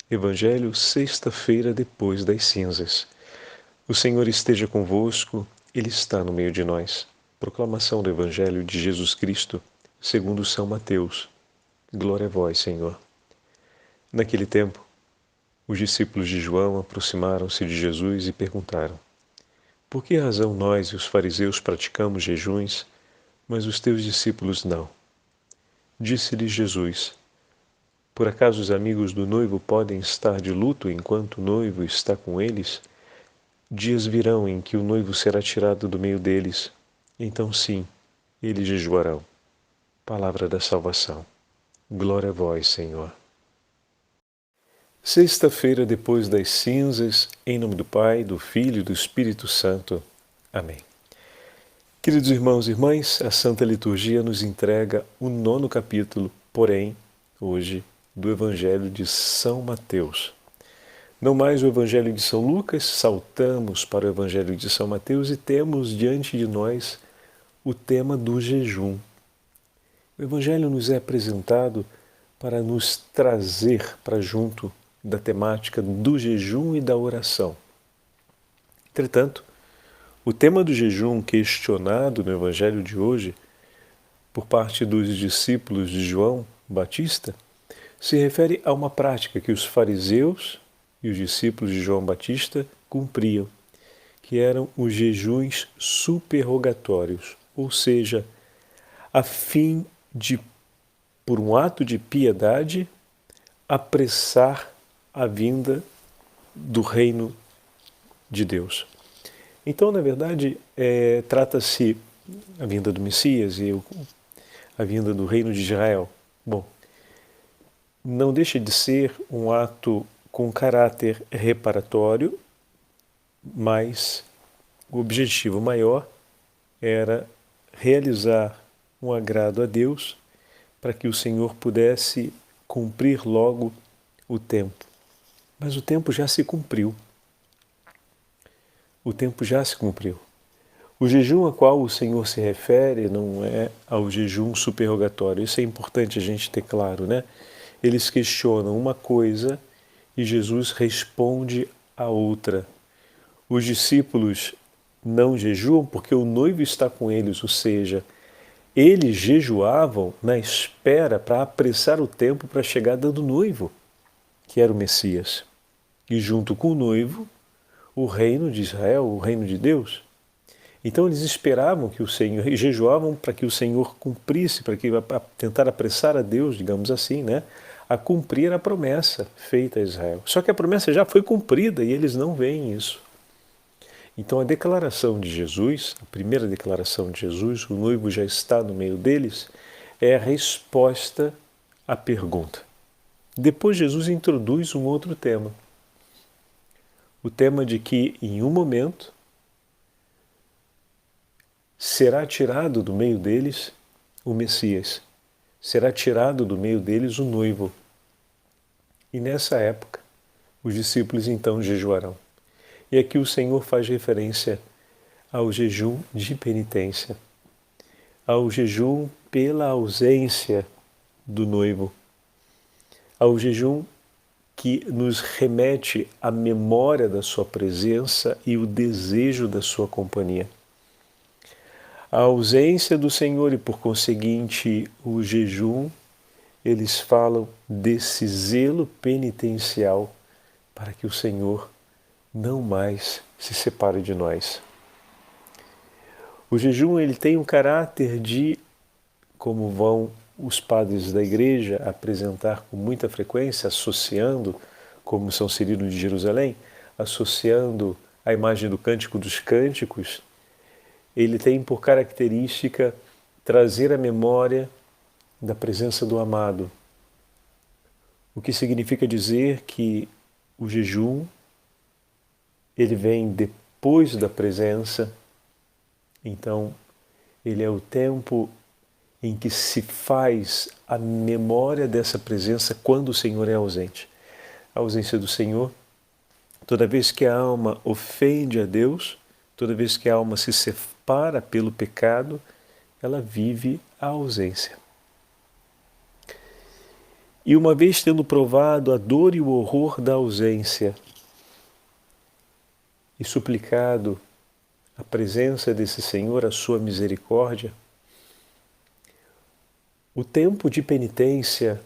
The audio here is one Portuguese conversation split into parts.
Evangelho, sexta-feira depois das cinzas. O Senhor esteja convosco, Ele está no meio de nós. Proclamação do Evangelho de Jesus Cristo, segundo São Mateus. Glória a vós, Senhor. Naquele tempo, os discípulos de João aproximaram-se de Jesus e perguntaram: Por que razão nós e os fariseus praticamos jejuns, mas os teus discípulos não? Disse-lhes Jesus: Por acaso os amigos do noivo podem estar de luto enquanto o noivo está com eles? Dias virão em que o noivo será tirado do meio deles. Então sim, eles jejuarão. Palavra da salvação. Glória a vós, Senhor. Sexta-feira depois das cinzas, em nome do Pai, do Filho e do Espírito Santo. Amém. Queridos irmãos e irmãs, a Santa Liturgia nos entrega o 9º capítulo, porém, hoje, do Evangelho de São Mateus. Não mais o Evangelho de São Lucas, saltamos para o Evangelho de São Mateus e temos diante de nós o tema do jejum. O Evangelho nos é apresentado para nos trazer para junto da temática do jejum e da oração. Entretanto, o tema do jejum questionado no Evangelho de hoje, por parte dos discípulos de João Batista, se refere a uma prática que os fariseus e os discípulos de João Batista cumpriam, que eram os jejuns superrogatórios, ou seja, a fim de, por um ato de piedade, apressar a vinda do reino de Deus. Então, na verdade, trata-se a vinda do Messias e a vinda do reino de Israel. Bom, não deixa de ser um ato com caráter reparatório, mas o objetivo maior era realizar um agrado a Deus para que o Senhor pudesse cumprir logo o tempo. Mas o tempo já se cumpriu. O tempo já se cumpriu. O jejum a qual o Senhor se refere não é ao jejum superrogatório. Isso é importante a gente ter claro, né? Eles questionam uma coisa e Jesus responde a outra. Os discípulos não jejuam porque o noivo está com eles, ou seja, eles jejuavam na espera para apressar o tempo para a chegada do noivo, que era o Messias. E junto com o noivo, o reino de Israel, o reino de Deus. Então eles esperavam que o Senhor, e jejuavam para que o Senhor cumprisse, para tentar apressar a Deus, digamos assim, né, a cumprir a promessa feita a Israel. Só que a promessa já foi cumprida e eles não veem isso. Então a declaração de Jesus, a primeira declaração de Jesus, o noivo já está no meio deles, é a resposta à pergunta. Depois Jesus introduz um outro tema. O tema de que, em um momento, será tirado do meio deles o Messias, será tirado do meio deles o noivo. E nessa época, os discípulos então jejuarão. E aqui o Senhor faz referência ao jejum de penitência, ao jejum pela ausência do noivo, ao jejum que nos remete à memória da sua presença e o desejo da sua companhia. A ausência do Senhor e, por conseguinte, o jejum, eles falam desse zelo penitencial para que o Senhor não mais se separe de nós. O jejum ele tem um caráter de, como vão os padres da igreja apresentar com muita frequência, associando, como São Cirilo de Jerusalém, associando a imagem do Cântico dos Cânticos, ele tem por característica trazer a memória da presença do amado. O que significa dizer que o jejum ele vem depois da presença, então ele é o tempo em que se faz a memória dessa presença quando o Senhor é ausente. A ausência do Senhor, toda vez que a alma ofende a Deus, toda vez que a alma se separa pelo pecado, ela vive a ausência. E uma vez tendo provado a dor e o horror da ausência e suplicado a presença desse Senhor, a sua misericórdia, o tempo de penitência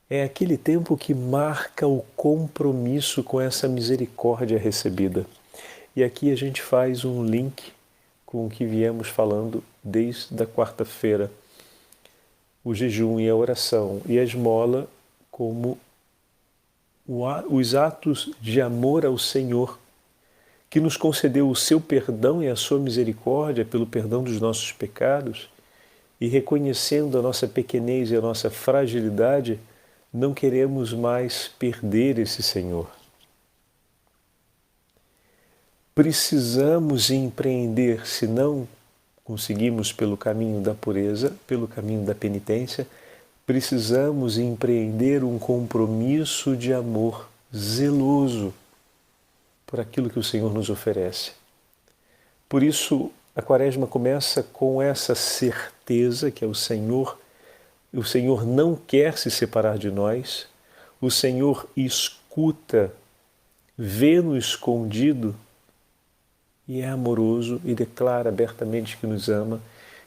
é aquele tempo que marca o compromisso com essa misericórdia recebida. E aqui a gente faz um link com o que viemos falando desde a quarta-feira. O jejum e a oração e a esmola como os atos de amor ao Senhor, que nos concedeu o seu perdão e a sua misericórdia pelo perdão dos nossos pecados, e reconhecendo a nossa pequenez e a nossa fragilidade, não queremos mais perder esse Senhor. Precisamos empreender, se não conseguimos pelo caminho da pureza, pelo caminho da penitência, precisamos empreender um compromisso de amor zeloso por aquilo que o Senhor nos oferece. Por isso, a Quaresma começa com essa certeza que é o Senhor não quer se separar de nós, o Senhor escuta, vê no escondido e é amoroso e declara abertamente que nos ama,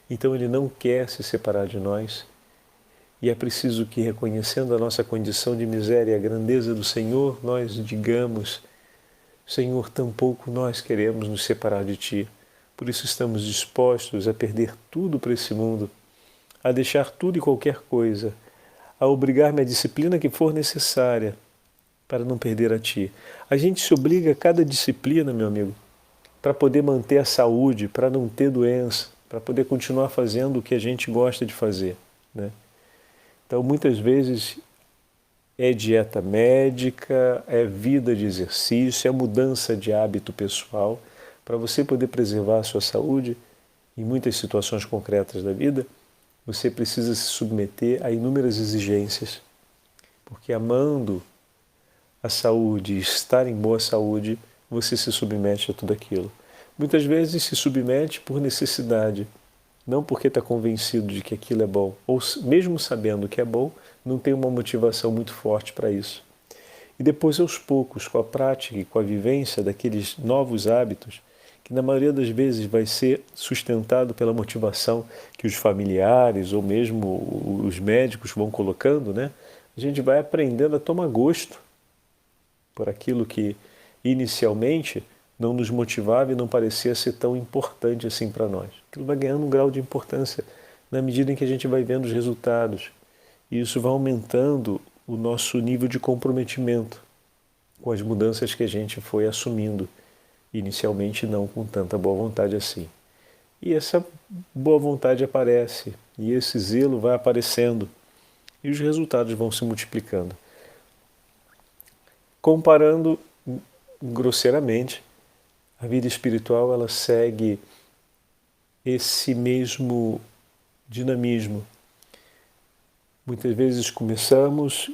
então Ele não quer se separar de nós. E é preciso que, reconhecendo a nossa condição de miséria e a grandeza do Senhor, nós digamos: Senhor, tampouco nós queremos nos separar de Ti, por isso estamos dispostos a perder tudo para esse mundo, a deixar tudo e qualquer coisa, a obrigar-me à disciplina que for necessária para não perder a Ti. A gente se obriga a cada disciplina, meu amigo, para poder manter a saúde, para não ter doença, para poder continuar fazendo o que a gente gosta de fazer, né? Então, muitas vezes é dieta médica, é vida de exercício, é mudança de hábito pessoal. Para você poder preservar a sua saúde, em muitas situações concretas da vida, você precisa se submeter a inúmeras exigências. Porque amando a saúde, estar em boa saúde, você se submete a tudo aquilo. Muitas vezes se submete por necessidade, não porque está convencido de que aquilo é bom, ou mesmo sabendo que é bom, não tem uma motivação muito forte para isso. E depois, aos poucos, com a prática e com a vivência daqueles novos hábitos, que na maioria das vezes vai ser sustentado pela motivação que os familiares ou mesmo os médicos vão colocando, né? A gente vai aprendendo a tomar gosto por aquilo que inicialmente não nos motivava e não parecia ser tão importante assim para nós. Aquilo vai ganhando um grau de importância na medida em que a gente vai vendo os resultados. E isso vai aumentando o nosso nível de comprometimento com as mudanças que a gente foi assumindo, inicialmente não com tanta boa vontade assim. E essa boa vontade aparece, e esse zelo vai aparecendo, e os resultados vão se multiplicando. Comparando grosseiramente, a vida espiritual ela segue esse mesmo dinamismo. Muitas vezes começamos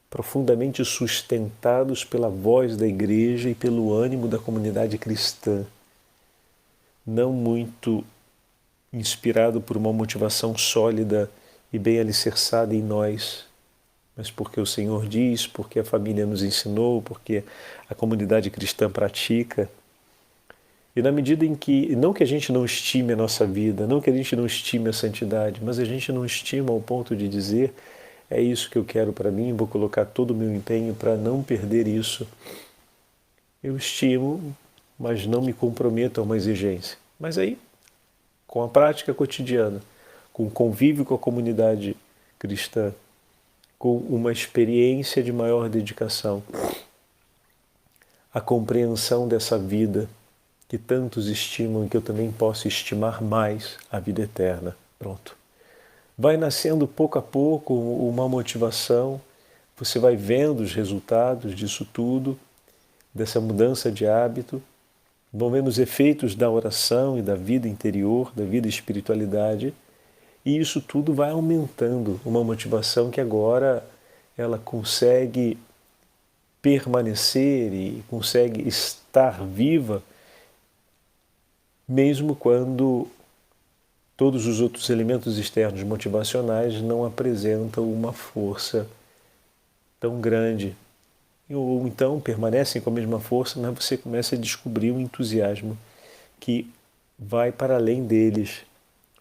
profundamente sustentados pela voz da igreja e pelo ânimo da comunidade cristã, não muito inspirado por uma motivação sólida e bem alicerçada em nós, mas porque o Senhor diz, porque a família nos ensinou, porque a comunidade cristã pratica. E na medida em que, não que a gente não estime a nossa vida, não que a gente não estime a santidade, mas a gente não estima ao ponto de dizer: é isso que eu quero para mim, vou colocar todo o meu empenho para não perder isso. Eu estimo, mas não me comprometo a uma exigência. Mas aí, com a prática cotidiana, com o convívio com a comunidade cristã, com uma experiência de maior dedicação, a compreensão dessa vida que tantos estimam e que eu também posso estimar mais, a vida eterna. Pronto. Vai nascendo pouco a pouco uma motivação, você vai vendo os resultados disso tudo, dessa mudança de hábito, vão vendo os efeitos da oração e da vida interior, da vida espiritualidade, e isso tudo vai aumentando uma motivação que agora ela consegue permanecer e consegue estar viva mesmo quando todos os outros elementos externos motivacionais não apresentam uma força tão grande. Ou então permanecem com a mesma força, mas você começa a descobrir um entusiasmo que vai para além deles.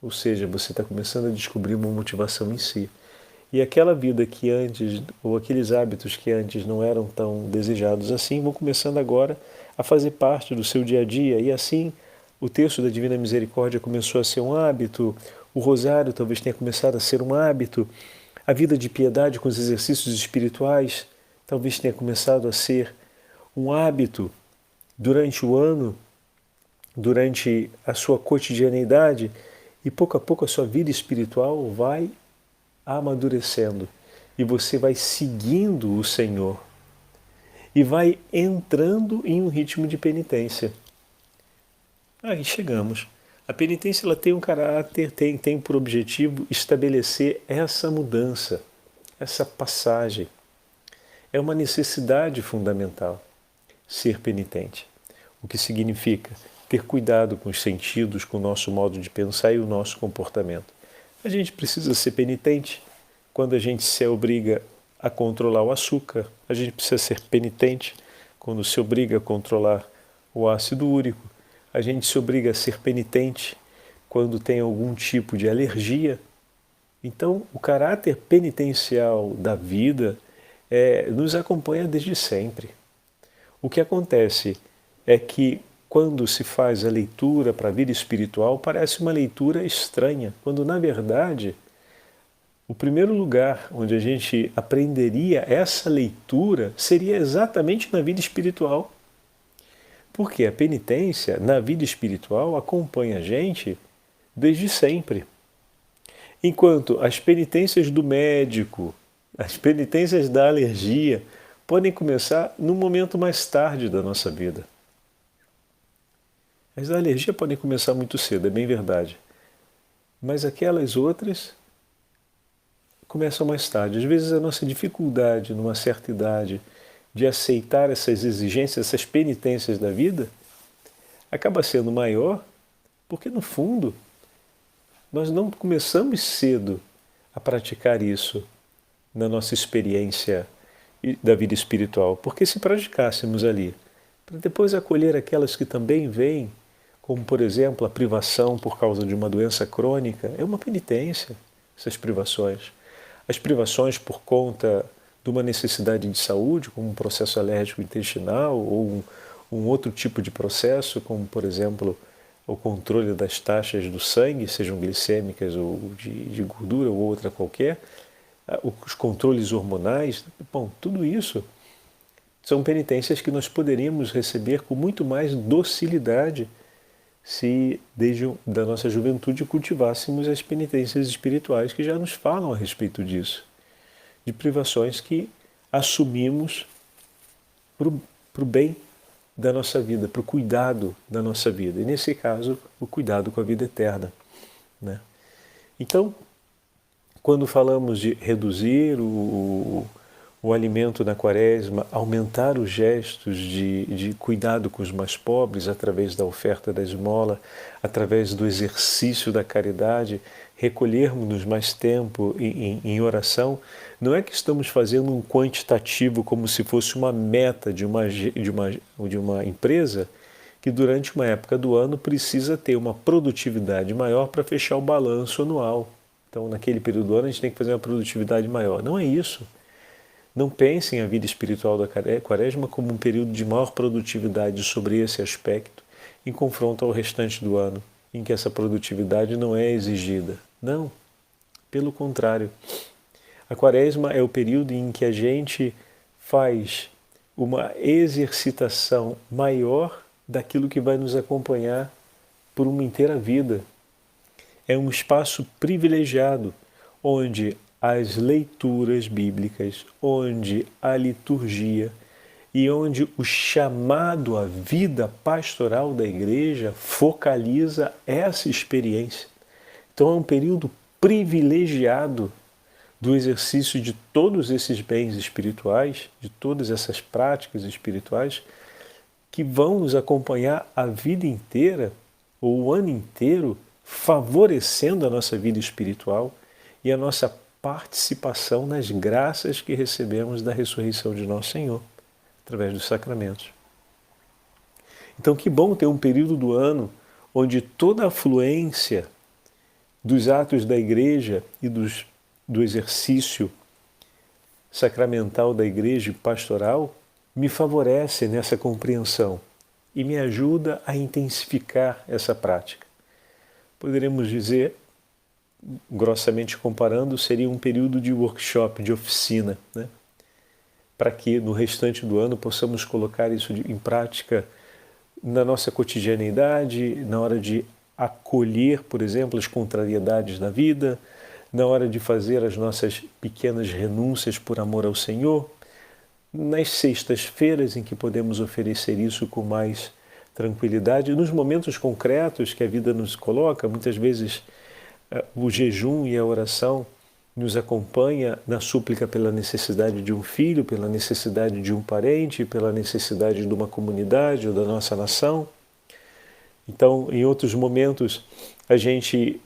Ou seja, você está começando a descobrir uma motivação em si. E aquela vida que antes, ou aqueles hábitos que antes não eram tão desejados assim, vão começando agora a fazer parte do seu dia a dia. E assim, o texto da Divina Misericórdia começou a ser um hábito, o rosário talvez tenha começado a ser um hábito, a vida de piedade com os exercícios espirituais talvez tenha começado a ser um hábito durante o ano, durante a sua cotidianeidade, e pouco a pouco a sua vida espiritual vai amadurecendo e você vai seguindo o Senhor e vai entrando em um ritmo de penitência. Aí chegamos. A penitência ela tem um caráter, tem por objetivo estabelecer essa mudança, essa passagem. É uma necessidade fundamental ser penitente, o que significa ter cuidado com os sentidos, com o nosso modo de pensar e o nosso comportamento. A gente precisa ser penitente quando a gente se obriga a controlar o açúcar, a gente precisa ser penitente quando se obriga a controlar o ácido úrico, a gente se obriga a ser penitente quando tem algum tipo de alergia. Então, o caráter penitencial da vida nos acompanha desde sempre. O que acontece é que quando se faz a leitura para a vida espiritual, parece uma leitura estranha, quando na verdade o primeiro lugar onde a gente aprenderia essa leitura seria exatamente na vida espiritual. Porque a penitência na vida espiritual acompanha a gente desde sempre. Enquanto as penitências do médico, as penitências da alergia podem começar num momento mais tarde da nossa vida. As da alergia podem começar muito cedo, é bem verdade. Mas aquelas outras começam mais tarde. Às vezes a nossa dificuldade numa certa idade de aceitar essas exigências, essas penitências da vida, acaba sendo maior porque, no fundo, nós não começamos cedo a praticar isso na nossa experiência da vida espiritual. Porque se praticássemos ali, para depois acolher aquelas que também vêm, como, por exemplo, a privação por causa de uma doença crônica, é uma penitência, essas privações. As privações por conta de uma necessidade de saúde, como um processo alérgico intestinal ou um outro tipo de processo, como, por exemplo, o controle das taxas do sangue, sejam glicêmicas ou de gordura ou outra qualquer, os controles hormonais, bom, tudo isso são penitências que nós poderíamos receber com muito mais docilidade se desde da nossa juventude cultivássemos as penitências espirituais que já nos falam a respeito disso, de privações que assumimos para o bem da nossa vida, para o cuidado da nossa vida. E nesse caso, o cuidado com a vida eterna, né? Então, quando falamos de reduzir o alimento na quaresma, aumentar os gestos de cuidado com os mais pobres através da oferta da esmola, através do exercício da caridade, recolhermos-nos mais tempo em oração, não é que estamos fazendo um quantitativo como se fosse uma meta de uma empresa que durante uma época do ano precisa ter uma produtividade maior para fechar o balanço anual. Então, naquele período do ano, a gente tem que fazer uma produtividade maior. Não é isso. Não pensem a vida espiritual da quaresma como um período de maior produtividade sobre esse aspecto, em confronto ao restante do ano, em que essa produtividade não é exigida. Não, pelo contrário. A quaresma é o período em que a gente faz uma exercitação maior daquilo que vai nos acompanhar por uma inteira vida. É um espaço privilegiado, onde as leituras bíblicas, onde a liturgia e onde o chamado à vida pastoral da igreja focaliza essa experiência. Então é um período privilegiado do exercício de todos esses bens espirituais, de todas essas práticas espirituais, que vão nos acompanhar a vida inteira, ou o ano inteiro, favorecendo a nossa vida espiritual e a nossa participação nas graças que recebemos da ressurreição de nosso Senhor, através dos sacramentos. Então, que bom ter um período do ano onde toda a afluência dos atos da Igreja e do exercício sacramental da Igreja e pastoral me favorece nessa compreensão e me ajuda a intensificar essa prática. Poderemos dizer, grossamente comparando, seria um período de workshop, de oficina, né? Para que no restante do ano possamos colocar isso em prática na nossa cotidianeidade, na hora de acolher, por exemplo, as contrariedades da vida, na hora de fazer as nossas pequenas renúncias por amor ao Senhor, nas sextas-feiras em que podemos oferecer isso com mais tranquilidade, nos momentos concretos que a vida nos coloca, muitas vezes o jejum e a oração nos acompanha na súplica pela necessidade de um filho, pela necessidade de um parente, pela necessidade de uma comunidade ou da nossa nação. Então, em outros momentos, a gente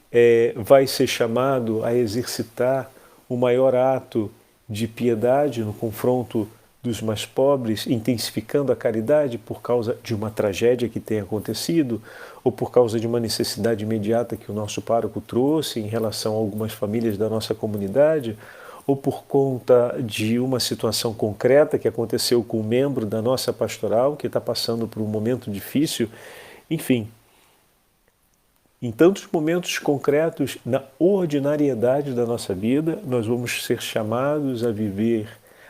vai ser chamado a exercitar o maior ato de piedade no confronto dos mais pobres, intensificando a caridade por causa de uma tragédia que tenha acontecido ou por causa de uma necessidade imediata que o nosso pároco trouxe em relação a algumas famílias da nossa comunidade, ou por conta de uma situação concreta que aconteceu com um membro da nossa pastoral que está passando por um momento difícil. Enfim, em tantos momentos concretos, na ordinariedade da nossa vida, nós vamos ser chamados a viver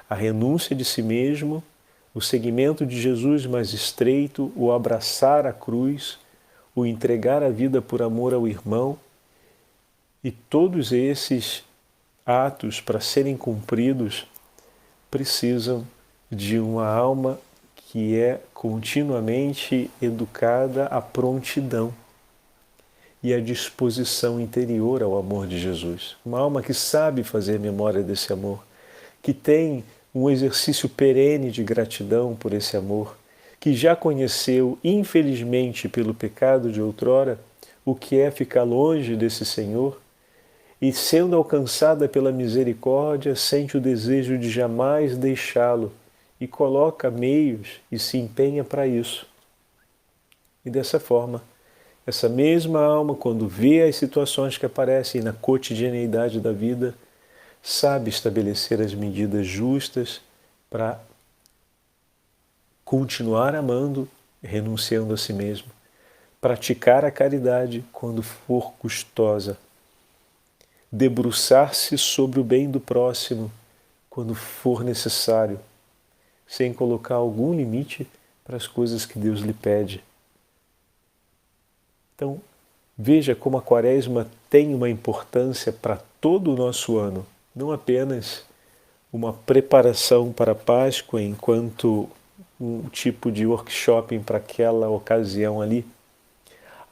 a renúncia de si mesmo, o seguimento de Jesus mais estreito, o abraçar a cruz, o entregar a vida por amor ao irmão. E todos esses atos, para serem cumpridos, precisam de uma alma que é continuamente educada à prontidão e à disposição interior ao amor de Jesus. Uma alma que sabe fazer memória desse amor, que tem um exercício perene de gratidão por esse amor, que já conheceu, infelizmente pelo pecado de outrora, o que é ficar longe desse Senhor, e sendo alcançada pela misericórdia, sente o desejo de jamais deixá-lo e coloca meios e se empenha para isso. E dessa forma, essa mesma alma, quando vê as situações que aparecem na cotidianeidade da vida, sabe estabelecer as medidas justas para continuar amando, renunciando a si mesmo, praticar a caridade quando for custosa, debruçar-se sobre o bem do próximo quando for necessário, sem colocar algum limite para as coisas que Deus lhe pede. Então, veja como a Quaresma tem uma importância para todo o nosso ano, não apenas uma preparação para a Páscoa enquanto um tipo de workshop para aquela ocasião ali.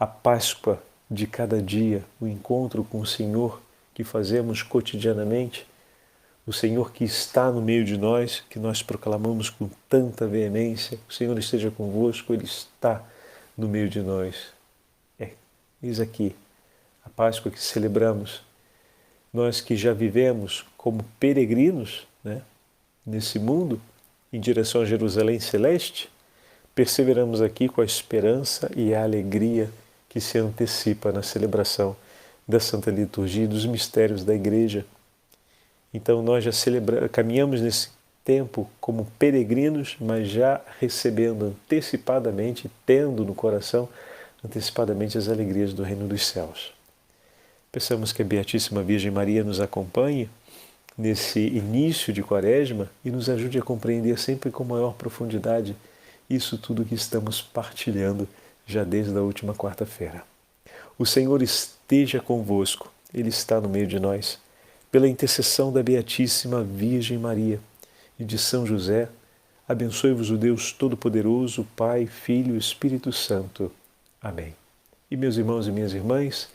A Páscoa de cada dia, o encontro com o Senhor que fazemos cotidianamente, o Senhor que está no meio de nós, que nós proclamamos com tanta veemência, o Senhor esteja convosco, Ele está no meio de nós. Eis aqui a Páscoa que celebramos. Nós que já vivemos como peregrinos, né, nesse mundo, em direção a Jerusalém Celeste, perseveramos aqui com a esperança e a alegria que se antecipa na celebração da Santa Liturgia e dos mistérios da Igreja. Então nós já caminhamos nesse tempo como peregrinos, mas já recebendo antecipadamente, tendo no coração antecipadamente as alegrias do Reino dos Céus. Peçamos que a Beatíssima Virgem Maria nos acompanhe nesse início de Quaresma e nos ajude a compreender sempre com maior profundidade isso tudo que estamos partilhando já desde a última quarta-feira. O Senhor esteja convosco, Ele está no meio de nós. Pela intercessão da Beatíssima Virgem Maria e de São José, abençoe-vos o Deus Todo-Poderoso, Pai, Filho e Espírito Santo. Amém. E meus irmãos e minhas irmãs,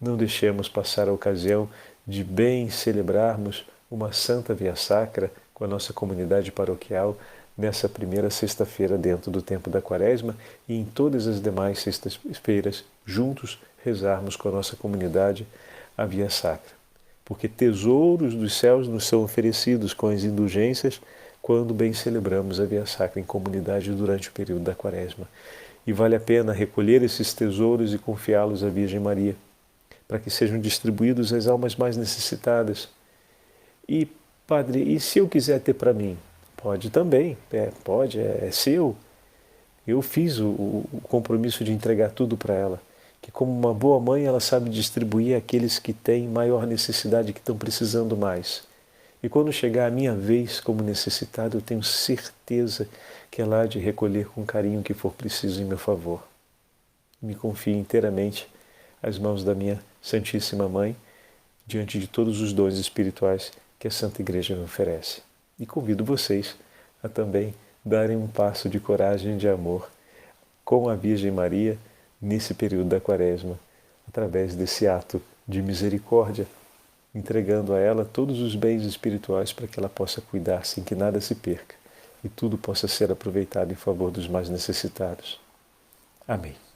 não deixemos passar a ocasião de bem celebrarmos uma Santa Via Sacra com a nossa comunidade paroquial nessa primeira sexta-feira dentro do tempo da Quaresma e em todas as demais sextas-feiras, juntos, rezarmos com a nossa comunidade a Via Sacra. Porque tesouros dos céus nos são oferecidos com as indulgências quando bem celebramos a Via Sacra em comunidade durante o período da Quaresma. E vale a pena recolher esses tesouros e confiá-los à Virgem Maria, para que sejam distribuídos às almas mais necessitadas. E, Padre, e se eu quiser ter para mim? Pode também, pode, é seu. Eu fiz o compromisso de entregar tudo para ela, que como uma boa mãe ela sabe distribuir àqueles que têm maior necessidade, que estão precisando mais. E quando chegar a minha vez como necessitado, eu tenho certeza que ela há de recolher com carinho o que for preciso em meu favor. Me confio inteiramente às mãos da minha Santíssima Mãe, diante de todos os dons espirituais que a Santa Igreja me oferece. E convido vocês a também darem um passo de coragem e de amor com a Virgem Maria nesse período da Quaresma, através desse ato de misericórdia, entregando a ela todos os bens espirituais para que ela possa cuidar sem que nada se perca e tudo possa ser aproveitado em favor dos mais necessitados. Amém.